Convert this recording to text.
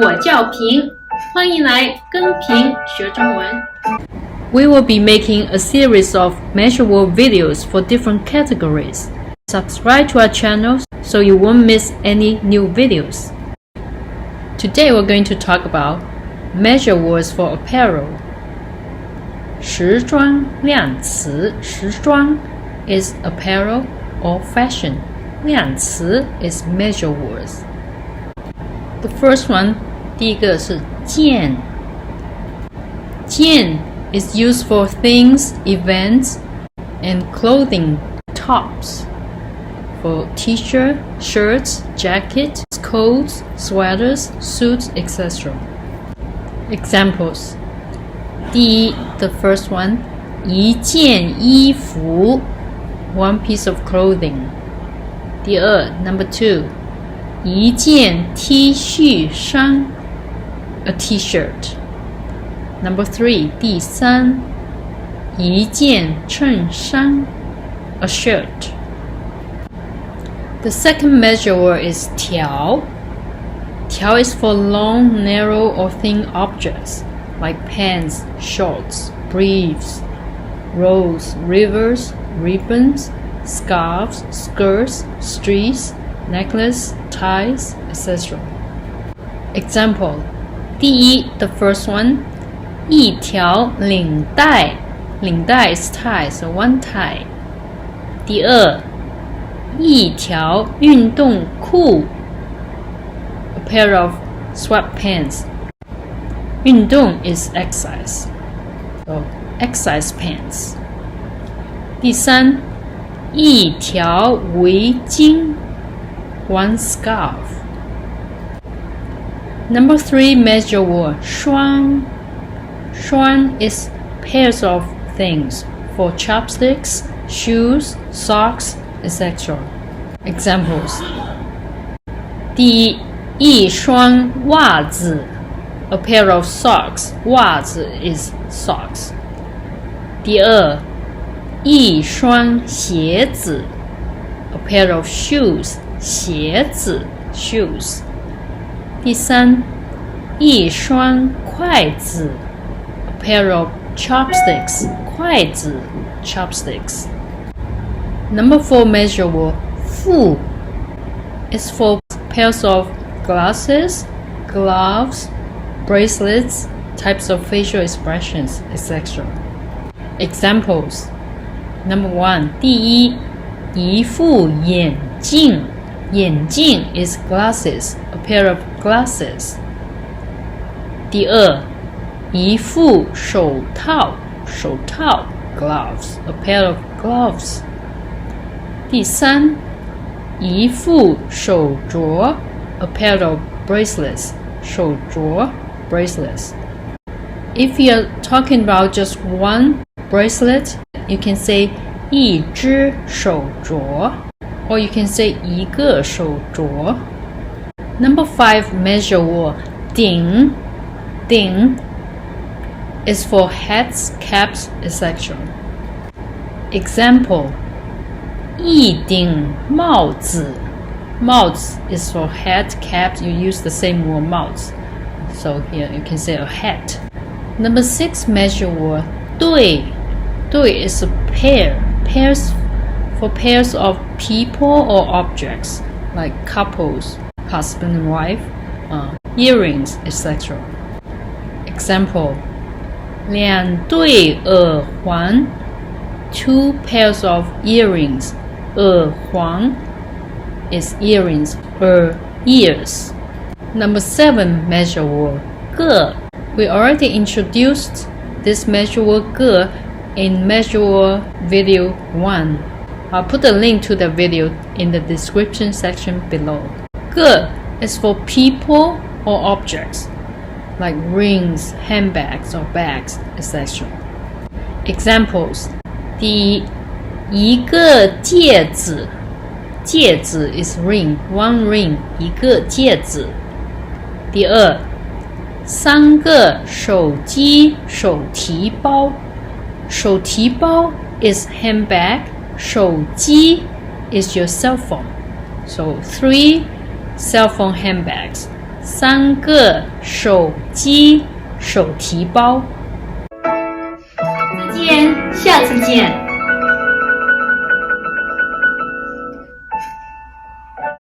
我叫萍，欢迎来跟萍学中文。We will be making a series of MyPingsWorld videos for different categories. Subscribe to our channel so you won't miss any new videos. Today we're going to talk about measure words for apparel. 时装量词，时装 is apparel or fashion. 量词 is measure words. The first one, 第一个是件。件 is used for things, events, and clothing, tops. For t-shirt, shirts, jackets, coats, sweaters, suits, etc. Examples. 第一 the first one, 一件衣服 one piece of clothing. 第二 number two, 一件 T 恤衫 a t-shirt. Number three, 第三，一件衬衫 a shirt. The second measure word is 条. 条 is for long, narrow, or thin objects like pants, shorts, briefs, rolls, rivers, ribbons, scarves, skirts, streets, necklace, ties, etc. Example. 第一 the first one, 一条领带 领带 is tie, so one tie. 第二一条运动裤 a pair of sweatpants. 运动 is exercise, so exercise pants. 第三一条围巾 one scarf. Number three measure word 双 双 is pairs of things for chopsticks, shoes, socks, etc. Examples. 第一一双袜子 a pair of socks. 袜子 is socks. 第二一双鞋子 a pair of shoes. 鞋子 shoes. 第三一双筷子 a pair of chopsticks. 筷子 chopsticks. Number four measure word 副 is for pairs of glasses, gloves, bracelets, types of facial expressions, etc. Examples. Number one, 第一一副眼镜 眼镜 is glasses, a pair of glasses. 第二一副手套手套 gloves, a pair of gloves. 第三一副手镯 a pair of bracelets, 手镯 bracelets. If you're talking about just one bracelet, you can say 一只手镯 or you can say 一个手镯. Number five measure word 顶 顶 is for hats, caps, etc. Example. 一顶帽子 帽子 is for hat, cap, you use the same word 帽子. So here you can say a hat. Number six measure word 对 对 is a pair. Pairs for pairs of people or objects like couples, husband and wife, earrings, etc. Example. 两对耳环 two pairs of earrings. 耳环 is earrings, ears. Number seven measure word 个 we already introduced this measure word 个 in measure word video 1. I'll put a link to the video in the description section below. 个 is for people or objects like rings, handbags or bags, etc. Examples. 第一一个戒指戒指 is ring, one ring, 一个戒指。第二三个手机手提包手提包 is handbag, 手机 is your cell phone. So 3 cell phone handbags 3个手机手提包。再见，下次见。